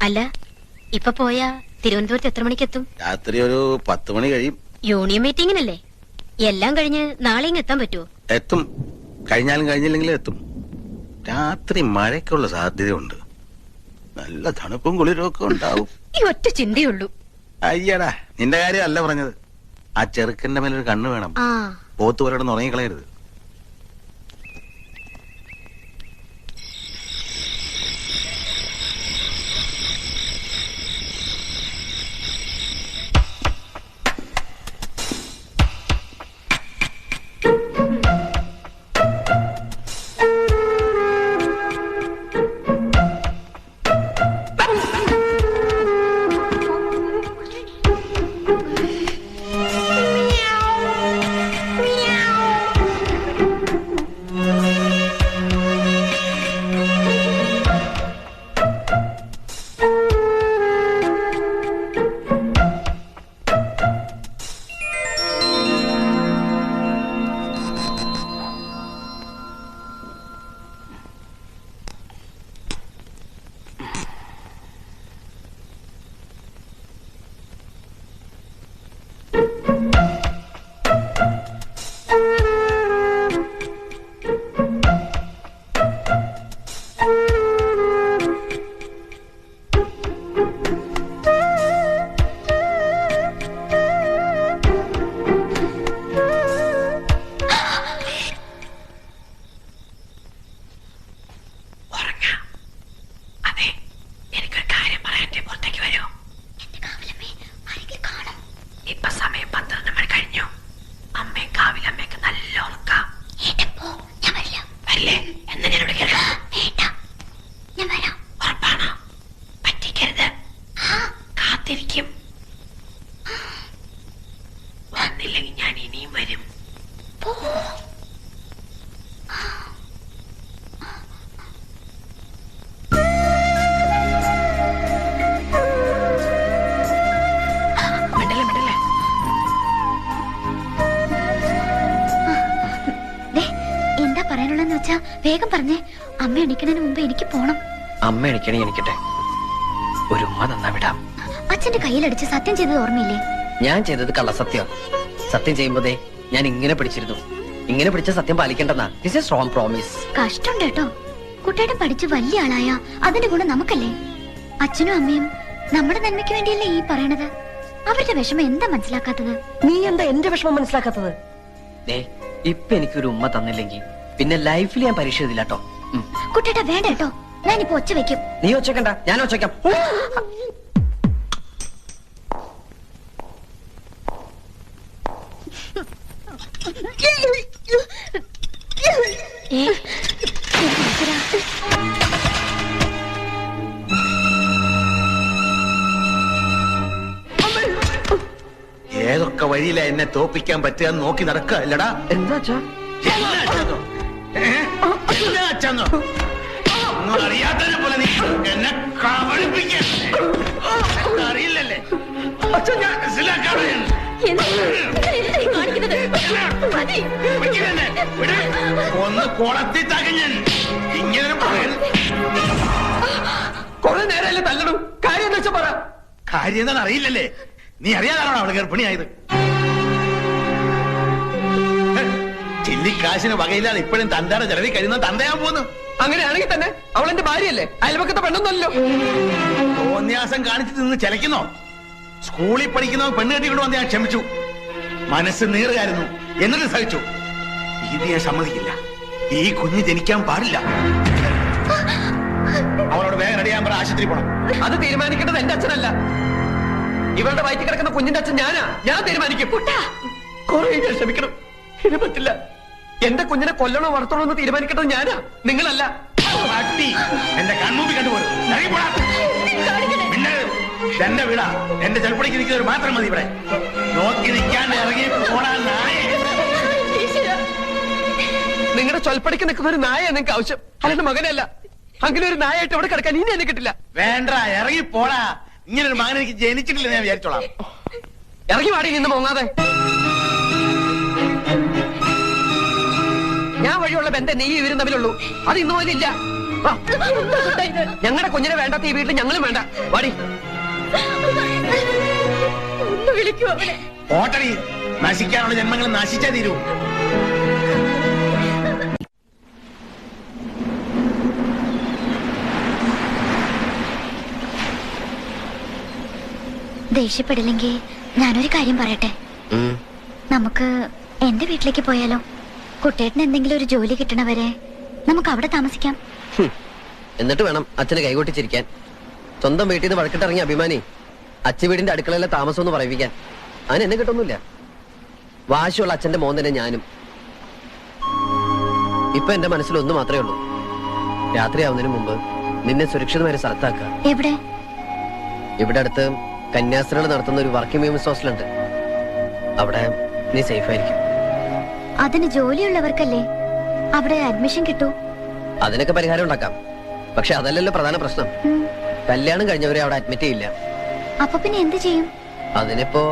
അല്ല, ഇപ്പൊ പോയാ തിരുവനന്തപുരത്ത് എത്ര മണിക്കെത്തും? രാത്രി ഒരു 10 മണി കഴിയും. യൂണിയൻ മീറ്റിംഗിനല്ലേ? എല്ലാം കഴിഞ്ഞ് നാളെ ഇങ്ങ് എത്താൻ പറ്റുമോ? എത്തും. കഴിഞ്ഞാലും കഴിഞ്ഞില്ലെങ്കിലും എത്തും. രാത്രി മഴയ്ക്കുള്ള സാധ്യതയുണ്ട്. നല്ല തണുപ്പും കുളിരും ഒക്കെ ഉണ്ടാവും. ഈ ഒറ്റ ചിന്തയുള്ളൂ. അയ്യടാ, നിന്റെ കാര്യം അല്ല പറഞ്ഞത്. ആ ചെറുക്കന്റെ മേലൊരു കണ്ണ് വേണം. പോത്ത് പോലെ ഉറങ്ങിക്കളയരുത്. വേഗം പറഞ്ഞേ. അമ്മ എണിക്കുന്നതിന് മുമ്പ് എനിക്ക് പോണം. അമ്മ എണിക്കണേ എനിക്കട്ടെ. ഒരു ഉമ്മ തന്നാ വിടാം. അച്ഛന്റെ കയ്യിലടിച്ച് സത്യം ചെയ്തത് ഓർമ്മയില്ലേ? ഞാൻ ചെയ്തത് കള്ളസത്യം. സത്യം ചെയ്യുമ്പോഴേ ഞാൻ ഇങ്ങനെ പിടിച്ചിരുന്നു. ഇങ്ങനെ പിടിച്ച സത്യം പാലിക്കേണ്ടെന്നാ. This is wrong promise. കഷ്ടം കേട്ടോ. കുട്ടിയുടെ പഠിച്ച് വലിയ ആളായ അതിന്റെ ഗുണം നമുക്കല്ലേ? അച്ഛനും അമ്മയും നമ്മുടെ നന്മയ്ക്ക് വേണ്ടിയല്ലേ ഈ പറയണത്. അവരുടെ വിഷമം എന്താ മനസ്സിലാക്കാത്തത്? നീ എന്താ എന്റെ വിഷമം മനസ്സിലാക്കാത്തത്? ഇപ്പൊ എനിക്കൊരു ഉമ്മ തന്നില്ലെങ്കിൽ പിന്നെ ലൈഫിൽ ഞാൻ പരീക്ഷ എഴുതില്ല കേട്ടോ. കുട്ടിയുടെ വേണ്ട കേട്ടോ. ഞാനിപ്പോ ഒച്ച വെക്കും. നീ ഒച്ചക്കണ്ട, ഞാൻ ഒച്ചയ്ക്കാം. ഏതൊക്കെ വഴിയില എന്നെ തോപ്പിക്കാൻ പറ്റുക നോക്കി നടക്കുക അല്ലടാ. എന്താ അറിയാത്തതിനെ പോലെ നീ എന്നെ അറിയില്ലല്ലേ? ഒന്ന് കുളത്തി തകഞ്ഞൻ ഇങ്ങനെ കൊറേ നേരമല്ലേ തല്ലണം. കാര്യം എന്താ വെച്ചാ പറ. കാര്യം എന്താണെന്ന് അറിയില്ലല്ലേ? നീ അറിയാതാണോ അവള് ഗർഭിണിയായത്? ചില്ലിക്കാശിന് വകയില്ലാതെ ഇപ്പോഴും തന്തയുടെ ചെലവിൽ കഴിയുന്ന തന്തയാൻ പോന്നു. അങ്ങനെയാണെങ്കിൽ തന്നെ അവൾ എന്റെ ഭാര്യയല്ലേ, അയൽവക്കത്തെ പെണ്ണൊന്നല്ലോ. തോന്യാസം കാണിച്ചിട്ട് നിന്ന് ചെലക്കുന്നോ? സ്കൂളിൽ പഠിക്കുന്നവ പെണ്ണ് കെട്ടിക്കൊണ്ട് വന്ന് ഞാൻ ക്ഷമിച്ചു. മനസ്സ് നീറുകായിരുന്നു, എന്നിട്ട് സഹിച്ചു. ഇത് ഞാൻ സമ്മതിക്കില്ല. ഈ കുഞ്ഞ് ജനിക്കാൻ പാടില്ല. അവളോട് വേഗം റെഡിയാൻ പറ, ആശുപത്രി പോണം. അത് തീരുമാനിക്കേണ്ടത് എന്റെ അച്ഛനല്ല. ഇവളുടെ വയറ്റിൽ കിടക്കുന്ന കുഞ്ഞിന്റെ അച്ഛൻ ഞാനാ. ഞാൻ തീരുമാനിക്കും. കുറെ ഞാൻ ക്ഷമിക്കണം. ഇത് പറ്റില്ല. എന്റെ കുഞ്ഞിനെ കൊല്ലണോ വളർത്തണോ എന്ന് തീരുമാനിക്കേണ്ടത് ഞാനാ, നിങ്ങളല്ല. എന്റെ കൺമുമ്പിൽ കണ്ടുപോലും എന്റെ വീടാ. എന്റെ ചെലപ്പടിക്ക് നിൽക്കുന്നവർ മാത്രം മതി ഇവിടെ. നോക്കി നിൽക്കാൻ ഇറങ്ങി പോടാ നായേ. നിങ്ങളുടെ ചൊൽപ്പടിക്ക് നിൽക്കുന്ന ഒരു നായ നിങ്ങൾക്ക് ആവശ്യം, അല്ലാണ്ട് മകനല്ല. അങ്ങനെ ഒരു നായായിട്ട് ഇവിടെ കിടക്കാൻ ഇനി എന്നെ കിട്ടില്ല. വേണ്ട, ഇറങ്ങി പോടാ. ഇങ്ങനൊരു മകൻ എനിക്ക് ജനിച്ചിട്ടില്ല ഞാൻ വിചാരിച്ചോളാം. ഇറങ്ങി വാടി നിന്ന് മോങ്ങാതെ. ഞാൻ വഴിയുള്ള ബന്ധം നീ ഇവരും തമ്മിലുള്ളൂ. അത് ഇന്നു പോലില്ല. ഞങ്ങളുടെ കുഞ്ഞിനെ വേണ്ടാത്ത ഈ വീട്ടിൽ ഞങ്ങളും വേണ്ട. വാടി. ഒന്ന് വിളിക്കൂ അവനെ. ഓട്ടടി, നശിക്കാനുള്ള ജന്മങ്ങൾ നശിച്ചേ തീരൂ. ദേഷ്യപ്പെടില്ലെങ്കിൽ ഞാനൊരു കാര്യം പറയട്ടെ. നമുക്ക് എന്റെ വീട്ടിലേക്ക് പോയാലോ? കുട്ടേട്ടന് എന്തെങ്കിലും ഒരു ജോലി കിട്ടണവരെ നമുക്ക് അവിടെ താമസിക്കാം. എന്നിട്ട് വേണം അച്ഛന് കൈകൊട്ടിച്ചിരിക്കാൻ. സ്വന്തം വീട്ടിൽ നിന്ന് വഴക്കിട്ടിറങ്ങിയ അഭിമാനി അച്ഛൻ വീടിന്റെ അടുക്കളയിലെ താമസം എന്ന് പറയിപ്പിക്കാൻ. അതിന് എന്നെ കിട്ടൊന്നുമില്ല. വാശിയുള്ള അച്ഛന്റെ മോൻ തന്നെ ഞാനും. ഇപ്പൊ എന്റെ മനസ്സിൽ ഒന്ന് മാത്രമേ ഉള്ളൂ. രാത്രിയാവുന്നതിന് മുമ്പ് നിന്നെ സുരക്ഷിതമായ സ്ഥലത്താക്കുക. എവിടെ? ഇവിടെ അടുത്ത് കന്യാസ്ത്രീകൾ നടത്തുന്ന ഒരു വർക്കിംഗ് വിമൻസ് ഹോസ്റ്റലുണ്ട്. അവിടെ നീ സേഫ് ആയിരിക്കും. അതിന് ജോലിയുള്ളവർക്കല്ലേ അവിടെ അഡ്മിഷൻ കിട്ടൂ? അതിനൊക്കെ പരിഹാരം ഉണ്ടാക്കാം. പക്ഷെ അതല്ലല്ലോ പ്രധാന പ്രശ്നം. കല്യാണം കഴിഞ്ഞവരെ അവിടെ അഡ്മിറ്റ് ചെയ്യില്ല. അപ്പൊ പിന്നെ എന്ത് ചെയ്യും? അതിനിപ്പോ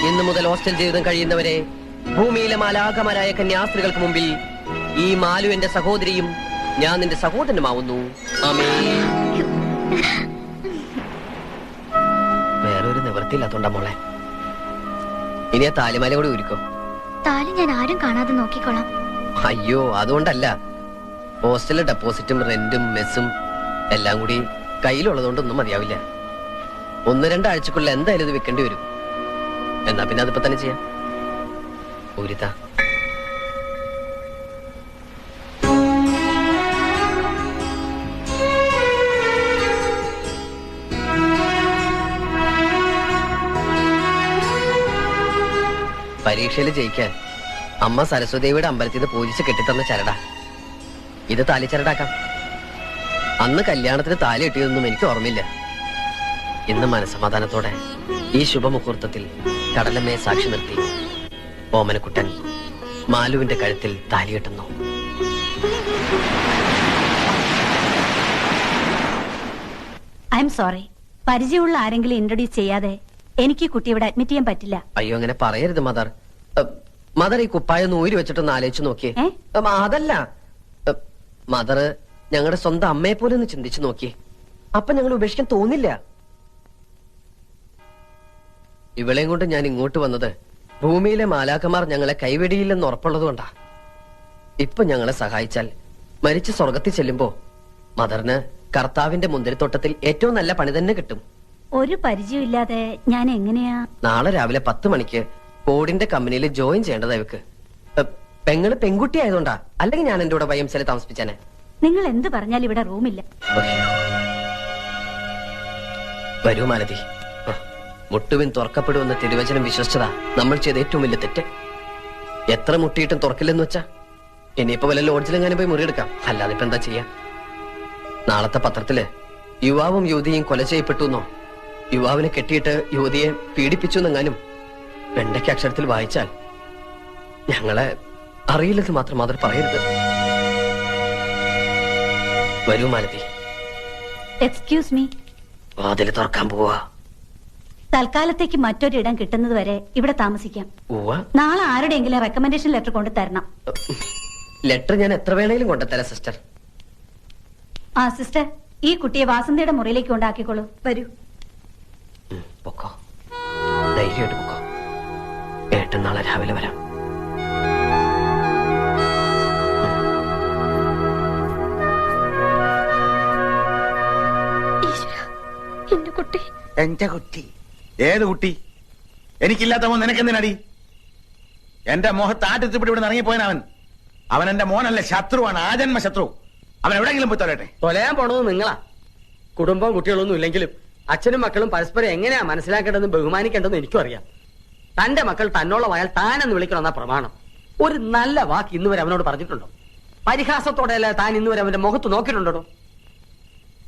ഇന്നു മുതൽ ഹോസ്റ്റൽ ജീവിതം കഴിയുന്നവരെ ഭൂമിയിലെ മാലാഖമാരായ കന്യാസ്ത്രീകൾക്ക് മുമ്പിൽ ഈ മാലു എന്റെ സഹോദരിയും ഞാൻ നിന്റെ സഹോദരനുമാവുന്നു. വേറൊരു നിവൃത്തിയില്ലാത്തോണ്ടാ മോളെ. ഇനി ആ താലിമാല കൂടി ഒരുക്കോ. താലി ഞാൻ ആരും കാണാതെ നോക്കിക്കോളാം. അയ്യോ, അതുകൊണ്ടല്ല. ഹോസ്റ്റലിലെ ഡെപ്പോസിറ്റും റെന്റും മെസ്സും എല്ലാം കൂടി കയ്യിലുള്ളതുകൊണ്ടൊന്നും മതിയാവില്ല. 1-2 ആഴ്ചക്കുള്ളിൽ എന്തായാലും ഇത് വെക്കേണ്ടി വരും. എന്നാ പിന്നെ അതിപ്പോ തന്നെ ചെയ്യാം. ഊരിതാ. പരീക്ഷയിൽ ജയിക്കാൻ അമ്മ സരസ്വതിയുടെ അമ്പലത്തിൽ നിന്ന് പൂജിച്ച് കെട്ടിത്തന്ന ചരട. ഇത് താലി ചരടാക്കാം. അന്ന് കല്യാണത്തിന് താലി കിട്ടിയതൊന്നും എനിക്ക് ഓർമ്മയില്ല. ഇന്ന് മനസ്സമാധാനത്തോടെ ഈ ശുഭമുഹൂർത്തത്തിൽ കടലമ്മയെ സാക്ഷി നിർത്തി ഓമനക്കുട്ടൻ മാലുവിന്റെ കഴുത്തിൽ താലി കെട്ടുന്നു. I am sorry. പരിചയമുള്ള ആരെങ്കിലും ഇൻട്രൊഡ്യൂസ് ചെയ്യാതെ എനിക്ക് കുട്ടി ഇവിടെ അഡ്മിറ്റ് ചെയ്യാൻ പറ്റില്ല. അയ്യോ, അങ്ങനെ പറയരുത് മദർ. മദർ ഈ കുപ്പായം ഊരി വെച്ചിട്ടൊന്ന് ആലോചിച്ച് നോക്കിയേ. അതല്ല മദർ, ഞങ്ങളുടെ സ്വന്തം അമ്മയെ പോലെ ഒന്ന് ചിന്തിച്ചു നോക്കിയേ. അപ്പൊ ഞങ്ങൾ ഉപേക്ഷിക്കാൻ തോന്നില്ല. ഇവളെയും കൊണ്ട് ഞാൻ ഇങ്ങോട്ട് വന്നത് ഭൂമിയിലെ മാലാഖമാർ ഞങ്ങളെ കൈവെടിയില്ലെന്ന് ഉറപ്പുള്ളതുകൊണ്ടാ. ഇപ്പൊ ഞങ്ങളെ സഹായിച്ചാൽ മരിച്ച് സ്വർഗത്തിൽ ചെല്ലുമ്പോ മദറിന് കർത്താവിന്റെ മുന്തിരിത്തോട്ടത്തിൽ ഏറ്റവും നല്ല പണി തന്നെ കിട്ടും. ഒരു പരിചയമില്ലാതെ ഞാൻ എങ്ങനെയാ? നാളെ രാവിലെ 10 മണിക്ക് കോഡിന്റെ കമ്പനിയിൽ ജോയിൻ ചെയ്യേണ്ടതാ ഇവക്ക്. പെങ്ങള് പെൺകുട്ടി ആയതുകൊണ്ടാ. അല്ലെങ്കിൽ ഞാൻ എന്റെ കൂടെ YMCA താമസിപ്പിച്ചാനെ. നിങ്ങൾ എന്ത് പറഞ്ഞാലും ഇവിടെ റൂമില്ല. വരൂ മാലതി. മുട്ടുവിൻ തുറക്കപ്പെടുമെന്ന് തിരുവചനം വിശ്വസിച്ചതാ നമ്മൾ ചെയ്ത ഏറ്റവും വലിയ തെറ്റ്. എത്ര മുട്ടിയിട്ടും തുറക്കില്ലെന്ന് വെച്ചാ ഇനിയിപ്പോ വല്ല ലോഡ്ജിലെങ്ങാനും പോയി മുറിയെടുക്കാം. അല്ലാതെ ഇപ്പൊ എന്താ ചെയ്യാ? നാളത്തെ പത്രത്തില് യുവാവും യുവതിയും കൊല ചെയ്യപ്പെട്ടു, യുവാവിനെ കെട്ടിയിട്ട് യുവതിയെ പീഡിപ്പിച്ചു എന്നെങ്ങാനും വെണ്ടയ്ക്ക് അക്ഷരത്തിൽ വായിച്ചാൽ ഞങ്ങളെ അറിയില്ലെന്ന് മാത്രം മദർ പറയരുത്. വരൂ മാലതി. Excuse me. വാതില് തുറക്കാൻ പോവാ. തൽക്കാലത്തേക്ക് മറ്റൊരിടം കിട്ടുന്നത് വരെ ഇവിടെ താമസിക്കാം. നാളെ ആരുടെയെങ്കിലും റെക്കമെൻഡേഷൻ ലെറ്റർ കൊണ്ട് തരണം. ലെറ്റർ ഞാൻ എത്ര വേണേലും കൊണ്ടുതരാം സിസ്റ്റർ. ആ സിസ്റ്റർ, ഈ കുട്ടിയെ വാസന്തിയുടെ മുറിയിലേക്ക് കൊണ്ടാക്കിക്കോളൂ. വരൂ. പൊക്കോ, ധൈര്യമായിട്ട് പൊക്കോ. ഏട്ടൻ നാളെ രാവിലെ വരാം. എന്റെ കുട്ടി. എന്റെ കുട്ടി? ഏത് കുട്ടി? എനിക്കില്ലാത്ത മോൻ നിനക്കെന്തിനടി? എന്റെ മോഹത്ത് ആറ്റത്തിപ്പിടി ഇവിടെ ഇറങ്ങിപ്പോയനവൻ. അവൻ എന്റെ മോനല്ല, ശത്രുവാണ്, ആജന്മ ശത്രു. അവൻ എവിടെയെങ്കിലും പോയി തൊലട്ടെ. തൊലയാൻ പോണത് നിങ്ങളാ. കുടുംബം കുട്ടികളൊന്നും ഇല്ലെങ്കിലും അച്ഛനും മക്കളും പരസ്പരം എങ്ങനെയാ മനസ്സിലാക്കേണ്ടതെന്ന് ബഹുമാനിക്കേണ്ടതെന്ന് എനിക്കും അറിയാം. തന്റെ മക്കൾ തന്നോളമായാൽ താനെന്ന് വിളിക്കണമെന്ന പ്രമാണം. ഒരു നല്ല വാക്ക് ഇന്നുവരെ അവനോട് പറഞ്ഞിട്ടുണ്ടോ? പരിഹാസത്തോടെയല്ല താൻ ഇന്നുവരെ അവന്റെ മുഖത്ത് നോക്കിയിട്ടുണ്ടോ?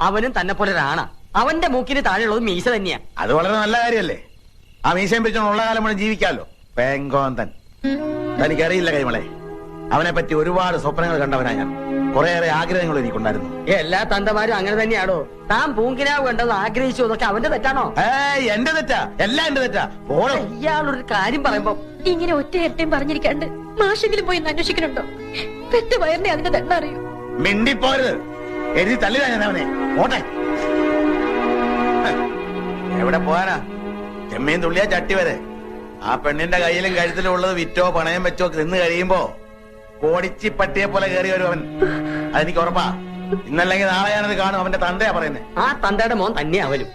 അവനും തന്നെ പോലെ ഒരാണാ. അവന്റെ മൂക്കിന് താഴെയുള്ളത് മീശ തന്നെയാ. അത് വളരെ നല്ല കാര്യല്ലേ. ആ മീശയും പിടിച്ചോണ്ടുള്ള കാലം മുഴുവൻ ജീവിക്കാമല്ലോ. പെങ്കോന്തൻ. തനിക്കറിയില്ല കൈമളെ, അവനെ പറ്റി ഒരുപാട് സ്വപ്നങ്ങൾ കണ്ടവനാ ഞാൻ. കുറേയേറെ ആഗ്രഹങ്ങൾ എനിക്കുണ്ടായിരുന്നു. എല്ലാ തന്തമാരും അങ്ങനെ തന്നെയാണോ? താൻ പൂങ്കിനാവ് കണ്ടത് ആഗ്രഹിച്ചു, അതൊക്കെ അവന്റെ തെറ്റാണോ? എന്റെ തെറ്റാ, എല്ലാം എന്റെ തെറ്റാ. ഓരോ ഇയാളൊരു കാര്യം പറയുമ്പോ ഇങ്ങനെ ഒറ്റ ഇരട്ടയും പറഞ്ഞിരിക്കാണ്ട് മാഷെങ്കിലും പോയി അന്വേഷിക്കണുണ്ടോ? പെറ്റ വയറിനെ അതിന്റെ തെണ്ണ അറിയൂ. മിണ്ടിപ്പോരുത്, എഴുതി തള്ളിതാ ഞാൻ അവനെ. ഓട്ടെ, എവിടെ പോകാനാ? ചെമ്മീൻ തുള്ളിയാ ചട്ടി വരെ. ആ പെണ്ണിന്റെ കയ്യിലും കഴുത്തിലും ഉള്ളത് വിറ്റോ പണയം വെച്ചോ നിന്ന് കഴിയുമ്പോ കോടിച്ചി പട്ടിയെ പോലെ കയറി വരും അവൻ. അതെനിക്ക് ഉറപ്പാ. ഇന്നല്ലെങ്കിൽ നാളെ ഞാനത് കാണും. അവന്റെ തന്തയാ പറയുന്നത്. ആ തന്തയുടെ മോൻ തന്നെ അവനും.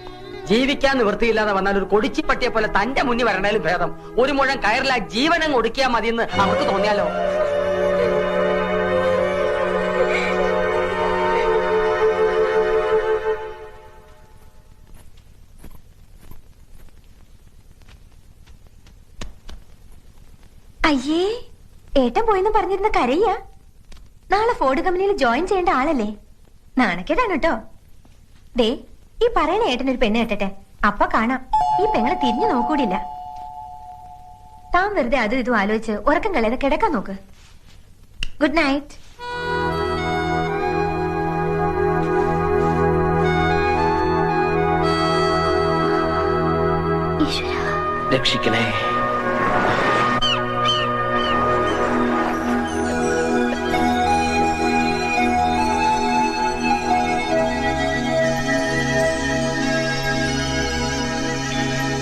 ജീവിക്കാൻ നിവൃത്തിയില്ലാതെ വന്നാൽ ഒരു കൊടിച്ചിപ്പട്ടിയെ പോലെ തന്റെ മുന്നിൽ വരണേലും ഭേദം ഒരു മുഴം കയറില്ല ജീവനം ഒടുക്കിയാ മതിയെന്ന് അവർക്ക് തോന്നിയാലോ? അയ്യേ, ഏട്ടൻ പോയെന്ന് പറഞ്ഞിരുന്ന കരയ്യ. നാളെ ഫോർഡ് കമ്പനിയിൽ ജോയിൻ ചെയ്യേണ്ട ആളല്ലേ? നാണക്കേടാണ് കേട്ടോ. ദേ, ഈ പറയണ ഏട്ടനൊരു പെണ്ണ് കെട്ടട്ടെ, അപ്പൊ കാണാം ഈ പെങ്ങളെ തിരിഞ്ഞു നോക്കൂടില്ല. താൻ വെറുതെ അതും ഇതും ആലോചിച്ച് ഉറക്കം കളയാതെ കിടക്കാൻ നോക്ക്. Good night. രക്ഷിക്കണേ.